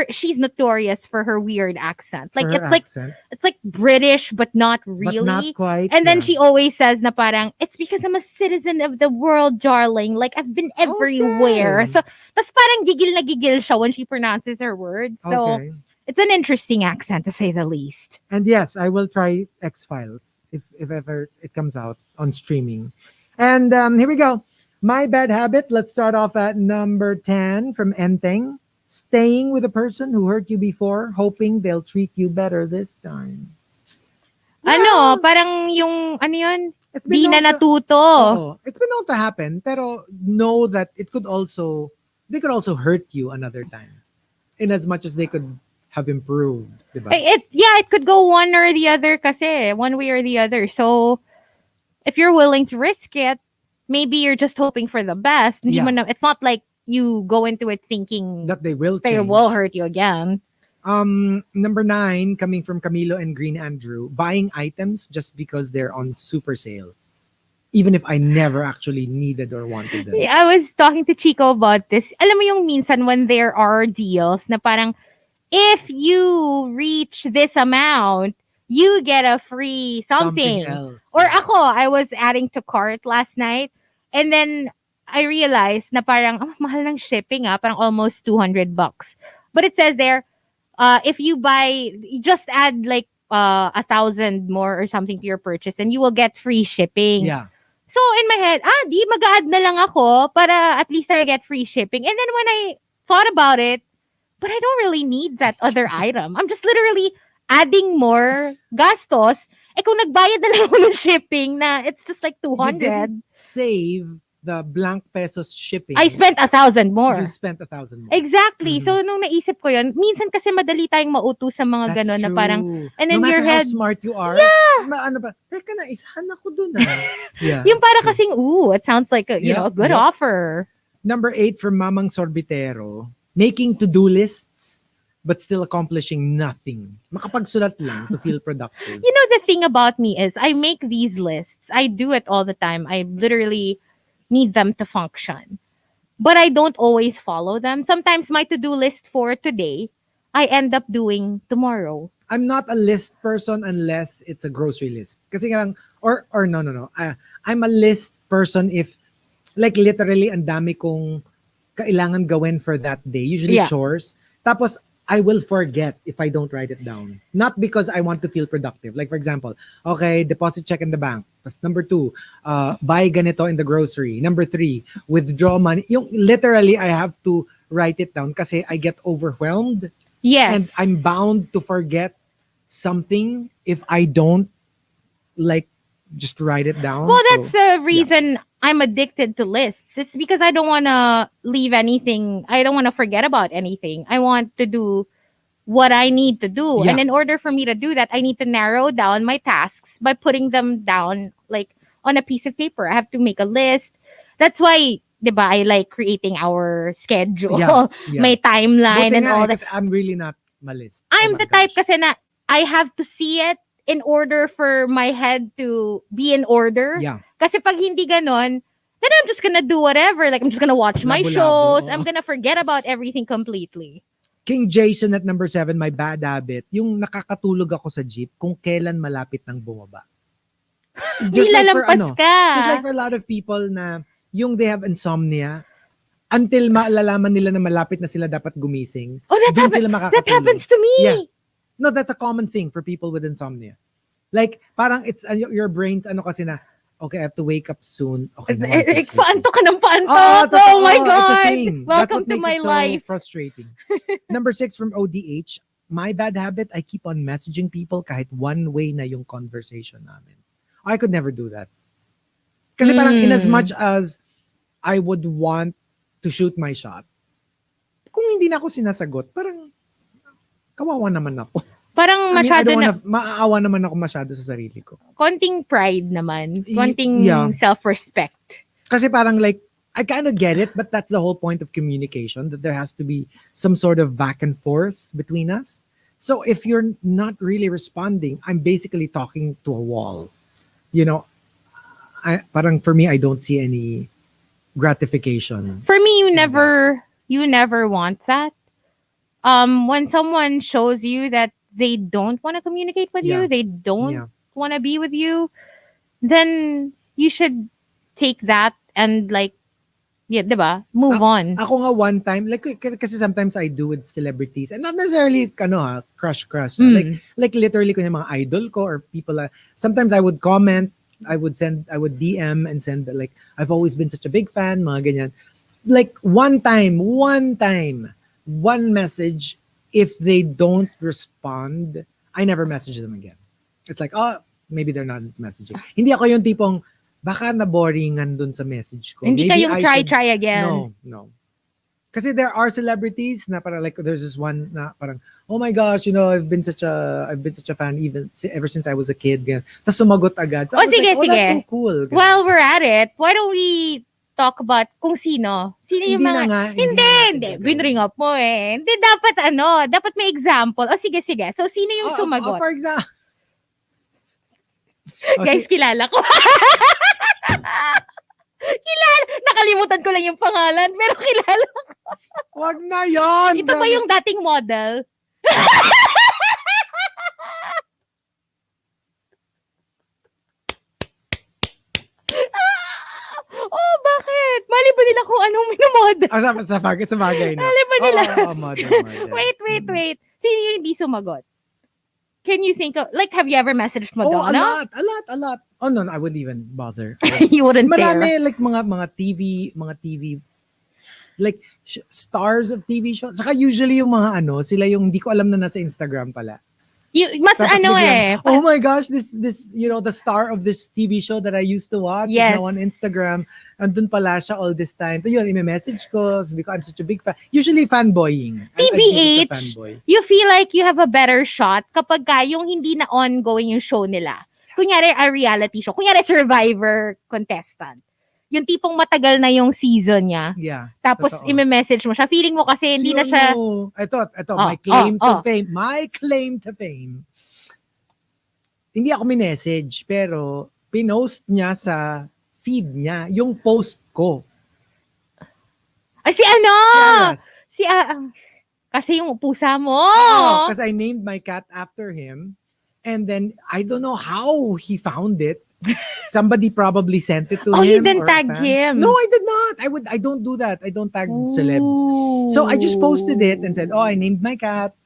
She's notorious for her weird accent. Like it's like British but not really. But not quite. And then she always says na parang, it's because I'm a citizen of the world, darling. Like I've been everywhere. Okay. So that's parang gigil na gigil siya when she pronounces her words. So it's an interesting accent to say the least. And yes, I will try X-Files if ever it comes out on streaming. And here we go. My bad habit. Let's start off at number 10 from Enteng. Staying with a person who hurt you before, hoping they'll treat you better this time. Ano, parang yung, ano yun? Di na natuto. It's been known to happen, pero know that they could also hurt you another time. In as much as they could have improved. Diba? It could go one or the other kasi, one way or the other. So, if you're willing to risk it, maybe you're just hoping for the best. It's not like you go into it thinking that they will hurt you again. Number 9, coming from Camilo and Green Andrew, buying items just because they're on super sale, even if I never actually needed or wanted them. I was talking to Chico about this. Alam mo yung minsan when there are deals na parang, if you reach this amount, you get a free something else. Or I was adding to cart last night, and then I realized na parang, mahal ng shipping parang almost $200. But it says there, if you buy, just add like 1,000 more or something to your purchase and you will get free shipping. Yeah. So in my head, di mag-add na lang ako para at least I get free shipping. And then when I thought about it, but I don't really need that other item. I'm just literally adding more gastos. Kung nagbayad na lang ako ng shipping na it's just like 200. You didn't save the blank pesos shipping. I spent 1,000 more. You spent 1,000 more. Exactly. So, nung naisip ko yun, minsan kasi madali tayong mauto sa mga gano'n na parang, and then no your head, how smart you are, teka na, isahan ako dun Yeah. Yung para kasing, it sounds like a, a good offer. Number 8 from Mamang Sorbitero, making to-do lists but still accomplishing nothing. Makapagsulat lang to feel productive. You know, the thing about me is I make these lists. I do it all the time. I literally need them to function. But I don't always follow them. Sometimes my to-do list for today, I end up doing tomorrow. I'm not a list person unless it's a grocery list. Kasi nga lang, or no. I'm a list person if, like literally, ang dami kong kailangan gawin for that day. Usually Yeah. chores. Tapos, I will forget if I don't write it down. Not because I want to feel productive. Like for example, okay, deposit check in the bank. Tapos number 2, buy ganito in the grocery. Number 3, withdraw money. Yung literally, I have to write it down kasi I get overwhelmed. Yes. And I'm bound to forget something if I don't like just write it down. Well, that's So, the reason I'm addicted to lists. It's because I don't want to leave anything. I don't want to forget about anything. I want to do what I need to do. Yeah. And in order for me to do that, I need to narrow down my tasks by putting them down like on a piece of paper. I have to make a list. That's why, diba, I like creating our schedule, Yeah, yeah. my timeline buti and nga all eh, that. kasi I'm really not malist. I'm Oh my the type gosh. kasi na I have to see it in order for my head to be in order. Yeah. Kasi pag hindi ganon, then I'm just gonna do whatever. Like, I'm just gonna watch my Labo-labo, shows. oo. I'm gonna forget about everything completely. King Jason at number 7, my bad habit, yung nakakatulog ako sa jeep kung kailan malapit ng bumaba. Nilalampas ka. Just like for a lot of people na yung they have insomnia, until malalaman nila na malapit na sila dapat gumising, Oh, dun sila makakatulog. that happens to me. Yeah. No, that's a common thing for people with insomnia. Like, parang it's your brain's kasi na, okay, I have to wake up soon. Okay, no, I'm frustrated. Paanto ka ng paanto. totoo, Oh my it's a God. thing. That's Welcome what to makes my it so life. frustrating. Number 6 from ODH, my bad habit, I keep on messaging people kahit one way na yung conversation namin. I could never do that. Kasi parang in as much as I would want to shoot my shot, kung hindi na ako sinasagot, parang kawawa naman ako. Parang I mean, masyado maaawa naman ako masyado sa sarili ko. konting pride naman. Konting Yeah. self-respect. Kasi parang like, I kind of get it, but that's the whole point of communication, that there has to be some sort of back and forth between us. So if you're not really responding, I'm basically talking to a wall. You know, parang for me, I don't see any gratification. For me, you never want that. When someone shows you that they don't want to communicate with Yeah. you, they don't Yeah. want to be with you, then you should take that and like, yeah, diba? Move on. Ako nga one time, like, kasi sometimes I do with celebrities, and not necessarily, crush. Like literally, kunya mga idol ko or people, sometimes I would comment, I would DM and send, like, I've always been such a big fan, mga ganyan. Like, one time, one message, if they don't respond, I never message them again. It's like, maybe they're not messaging. Hindi ako yung tipong, baka na-boringan dun sa message ko. Hindi ka Maybe yung I should- try again. No. Kasi there are celebrities na parang like there's this one na parang, oh my gosh, I've been such a fan ever since I was a kid. Ganyan. Tapos sumagot agad. So I was sige, like, sige. That's so cool. Ganyan. While we're at it, why don't we talk about kung sino? Sino yung Hindi mga... na nga. Hindi. Binring up mo eh. Hindi, dapat may example. O sige. So, sino yung sumagot? For example. Guys, kilala ko. Nakalimutan ko lang yung pangalan, pero kilala ko. Wag na yon. Ito ba yung dating model? Oh, bakit? Mali ba nila kung anong minomodel? Sa bagay na. Mali ba nila? Model. Wait. Sino yung hindi sumagot? Can you think of, like, have you ever messaged Madonna? A lot. Oh no, I wouldn't even bother. You wouldn't Marami, dare. like mga TV, like stars of TV shows. Saka usually yung mga sila yung hindi ko alam na nasa Instagram pala. Mas Tapos biglang, oh my gosh, this the star of this TV show that I used to watch is Yes. now on Instagram. Andun pala siya all this time. So yun, i-message ko because I'm such a big fan. Usually fanboying. I think it's a fanboy. you feel like you have a better shot kapag yung hindi na ongoing yung show nila. Kunyari, a reality show. Kunyari, Survivor contestant. yung tipong matagal na yung season niya. Yeah. Tapos totoo. i-message mo siya. Feeling mo kasi hindi na siya... Ito, Oh, my claim to oh. fame. My claim to fame. Hindi ako minessage, pero pinost niya sa feed niya yung post ko. Ay, si ano? Si Aras. Kasi yung pusa mo. Because I named my cat after him. And then, I don't know how he found it. Somebody probably sent it to him. You didn't or a tag fan. him. No, I did not. I don't do that. I don't tag celebs. So I just posted it and said, I named my cat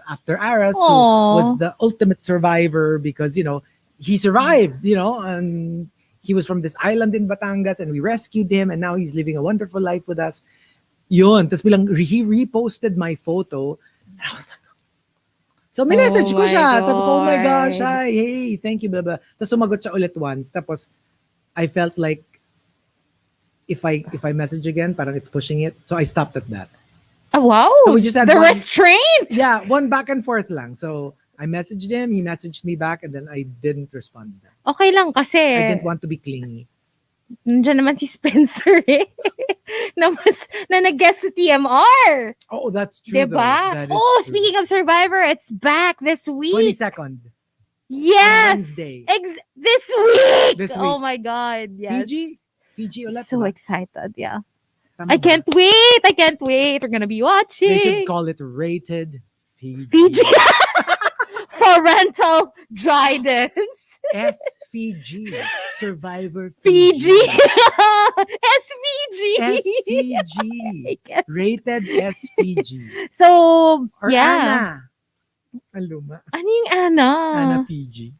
after Aras, who was the ultimate survivor because, he survived, and he was from this island in Batangas and we rescued him and now he's living a wonderful life with us. Yun. Tapos bilang he reposted my photo and I was like, so, minessage ko siya. Sabi ko, oh my gosh, hi, hey, thank you, blah, blah. Tapos sumagot siya ulit once. Tapos, I felt like, if I message again, parang it's pushing it. So, I stopped at that. Oh, wow. So, we just had the restraint. Yeah, one back and forth lang. So, I messaged him, he messaged me back, and then I didn't respond. Okay lang kasi. I didn't want to be clingy. Nandiyan naman si Spencer na nag-guest sa TMR. Oh, that's true. Diba? That is true. Speaking of Survivor, it's back this week. 22nd. Yes. Wednesday. This week. This week. Oh my God. Yes. Fiji ulit. So excited. Yeah. Tama I ba? can't wait. We're gonna be watching. They should call it Rated Fiji. Parental guidance. SFG, Survivor Fiji. SVG. Rated SFG. So, Or yeah. Anna. Ang luma. Ano yung Anna? Anna Fiji.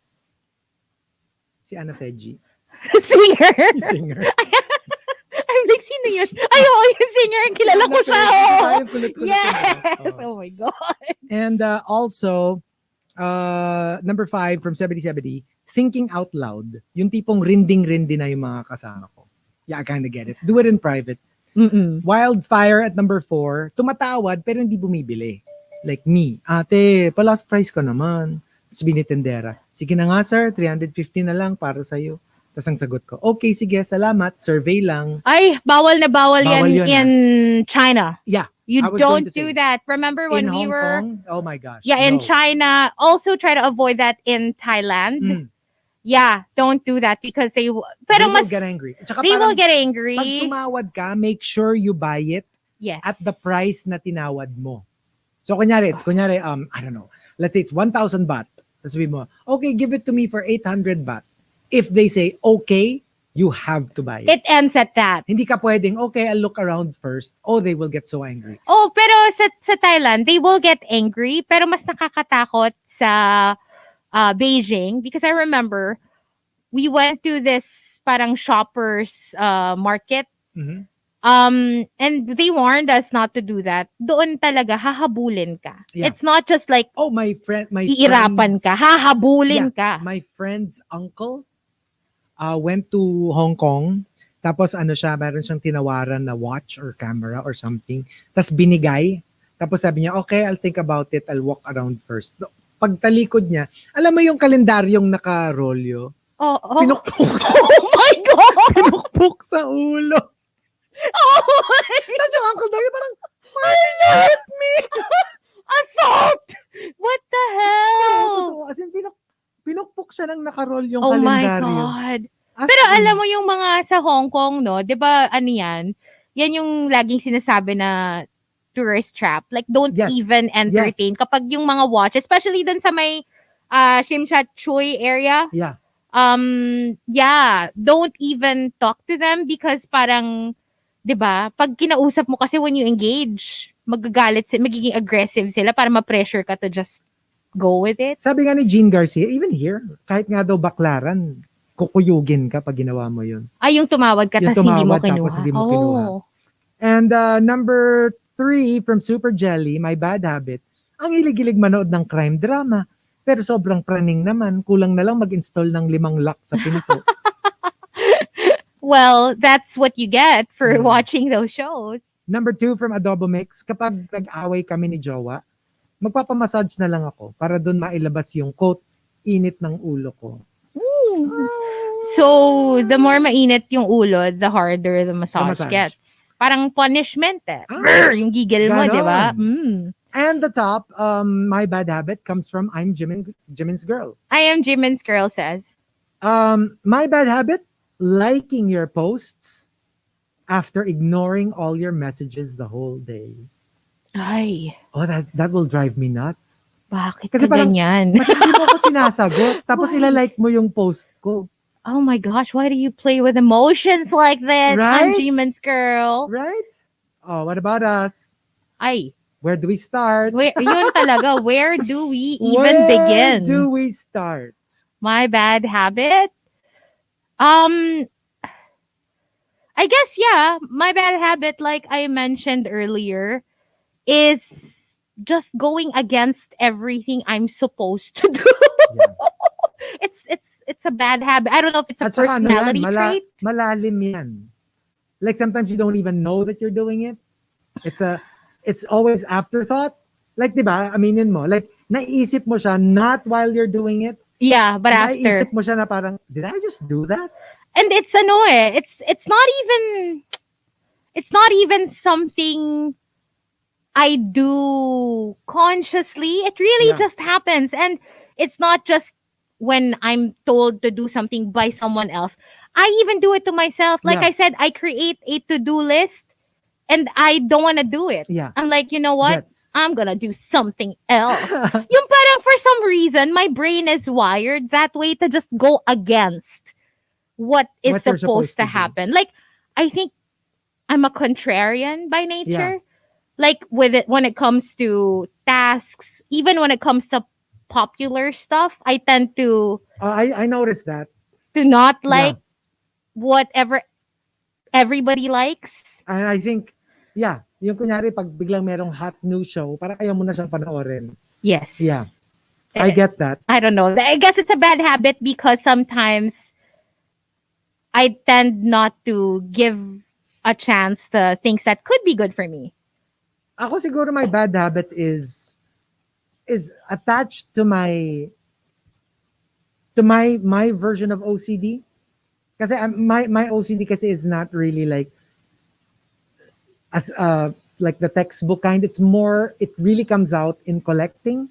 Si Anna Fiji. Singer. Singer. I'm like, sino yun? Ay, yung singer. Kilala ko siya. Yes. Oh my God. And also, number 5 from 7070, thinking out loud. Yung tipong rinding-rindi na yung mga kasama ko. Yeah, I kind of get it. Do it in private. Wildfire at number 4, tumatawad pero hindi bumibili. Like me, ate, pa-last price ko naman. Sabi ni tendera, sige na nga sir, 350 na lang para sa'yo. Tapos ang sagot ko, okay, sige, salamat, survey lang. Ay, bawal yan in China. Yeah. You don't do that. Remember when we were... Oh my gosh. Yeah, in China. Also try to avoid that in Thailand. Yeah, don't do that because they will get angry. They will get angry. Pag tumawad ka, make sure you buy it at the price na tinawad mo. So, kunyari, I don't know, let's say it's 1,000 baht. Tapos sabihin mo, okay, give it to me for 800 baht. If they say, okay, you have to buy it. It ends at that. Hindi ka pwedeng, okay, I'll look around first. Oh, they will get so angry. Oh, pero sa Thailand, they will get angry. Pero mas nakakatakot sa Beijing because I remember we went to this parang shoppers market. And they warned us not to do that. Doon talaga hahabulin ka. Yeah. It's not just like iirapan ka, hahabulin ka. My friend's uncle went to Hong Kong. Tapos meron siyang tinawaran na watch or camera or something. Tapos binigay. Tapos sabi niya, okay, I'll think about it. I'll walk around first. Pagtalikod niya, alam mo yung kalendaryong naka-rolyo? Pinukpok Oh my God! Pinukpok sa ulo. Tapos yung uncle daw, parang, why you hurt me? Assault! What the hell? As in, pinukpok siya ng naka-roll yung kalendaryo. kalendaryo. Oh my God. Pero alam mo yung mga sa Hong Kong, no? 'Di ba yan yung laging sinasabi na tourist trap. Like, don't even entertain. Kapag yung mga watch, especially dun sa may Shimshat Choi area. Yeah. Don't even talk to them because parang, 'di ba? Pag kinausap mo kasi when you engage, magagalit sila, magiging aggressive sila para ma-pressure ka to just go with it. Sabi nga ni Jean Garcia, even here, kahit nga daw baklaran, kukuyugin ka pag ginawa mo yun. Ay, yung tumawad ka tapos hindi mo kinuha. And number 3 from Super Jelly, my bad habit, ang hilig-hilig manood ng crime drama. Pero sobrang praning naman, kulang na lang mag-install ng 5 lock sa pinto. Well, that's what you get for watching those shows. Number 2 from Adobo Mix, kapag nag-away kami ni Jowa, magpapamassage na lang ako para doon mailabas yung quote, init ng ulo ko. So, the more mainit yung ulo, the harder the massage massage. gets. Parang punishment eh. Ah, Brr, yung gigil mo, di ba? ganon. And the top, my bad habit comes from I'm Jimin's girl. I am Jimin's girl says. My bad habit, liking your posts after ignoring all your messages the whole day. Ay, Oh, that will drive me nuts. bakit Kasi ka parang, ganyan? ba't hindi mo ako sinasagot? Tapos Why? ilalike mo yung post ko. Oh my gosh, why do you play with emotions like this? I'm Right? Jimin's girl. Right? Oh, what about us? Ay, Where do we start? yun talaga. Where do we even Where begin? do we start? My bad habit? I guess, yeah, my bad habit, like I mentioned earlier, is just going against everything I'm supposed to do. Yeah. It's a bad habit. I don't know if it's a At saka ano yan, personality trait. malalim yan. Like sometimes you don't even know that you're doing it. It's always afterthought. Like, di ba, aminin mo, like, naisip mo siya not while you're doing it. Yeah, but after. Naisip mo siya na parang, did I just do that? And it's it's not even something I do consciously. It really Yeah. just happens. And it's not just when I'm told to do something by someone else. I even do it to myself. Like Yeah. I said, I create a to-do list and I don't want to do it. Yeah. I'm like, you know what? Gets. I'm gonna do something else. Yung parang for some reason, my brain is wired that way to just go against what is What you're supposed to supposed to do. happen. Like, I think I'm a contrarian by nature. Yeah. Like with it when it comes to tasks, even when it comes to popular stuff, I tend to I noticed that. not like whatever everybody likes. And I think, yeah, yung kunyari pag biglang merong hot new show, parang ayaw mo na siyang panoorin. Yes. Yeah. I get that. I don't know. I guess it's a bad habit because sometimes I tend not to give a chance to things that could be good for me. Ako siguro my bad habit is attached to my version of OCD. Kasi my OCD kasi is not really like as like the textbook kind. It's more, it really comes out in collecting.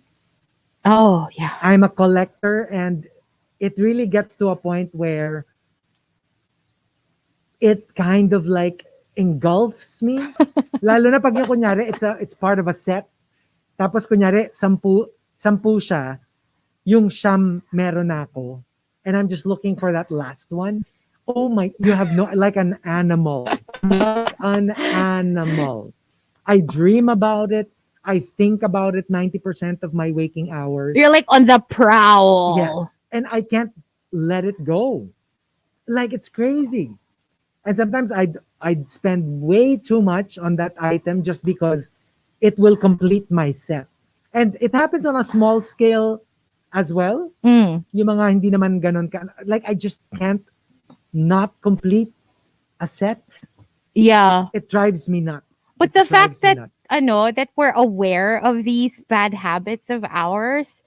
Oh, yeah. I'm a collector and it really gets to a point where it kind of like engulfs me. Lalo na pag yung kunyari, it's part of a set. Tapos kunyari, 10 siya, yung siyam meron ako. And I'm just looking for that last one. Oh my, you have no, like an animal. Like an animal. I dream about it. I think about it 90% of my waking hours. You're like on the prowl. Yes. And I can't let it go. Like, it's crazy. And sometimes I'd spend way too much on that item just because it will complete my set. And it happens on a small scale as well. Yung mga hindi naman ganon ka. Like, I just can't not complete a set. Yeah. It drives me nuts. But It the drives fact me that nuts. I know that we're aware of these bad habits of ours,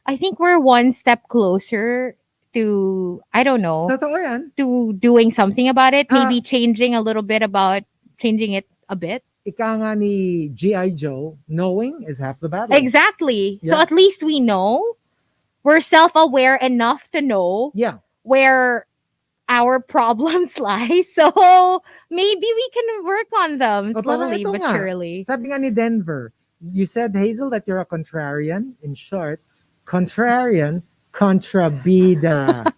I think we're one step closer to, I don't know, Totoo yan. to doing something about it. Maybe changing it a bit. Ika nga ni G.I. Joe, knowing is half the battle. Exactly. So Yeah. at least we know. We're self-aware enough to know Yeah. where our problems lie. So maybe we can work on them O, parang slowly ito but nga, surely. Sabi nga ni Denver, you said, Hazel, that you're a contrarian. In short, contrarian, contrabida.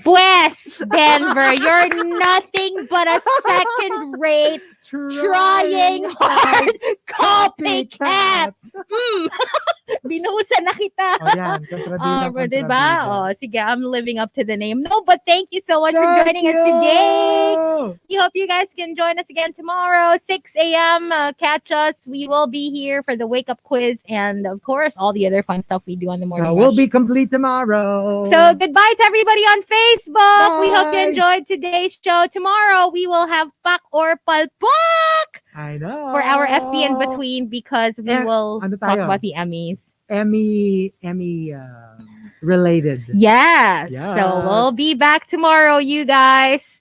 Pues, Denver, you're nothing but a second-rate, trying hard copycat. Binuhusan na kita. O yan, kontrabida, But diba? Oh, sige, I'm living up to the name. No, but thank you so much for Thank joining us you! today. We hope you guys can join us again tomorrow, 6 a.m. Catch us. We will be here for the wake-up quiz and, of course, all the other fun stuff we do on the morning So we'll rush. be complete tomorrow. So goodbye to everybody on Facebook. We hope you Bye. enjoyed today's show. Tomorrow we will have Pak or Palpak I know. for our FB in between because we will ano talk tayo? about the Emmys. Emmy related. Yes. So Yeah. we'll be back tomorrow, you guys.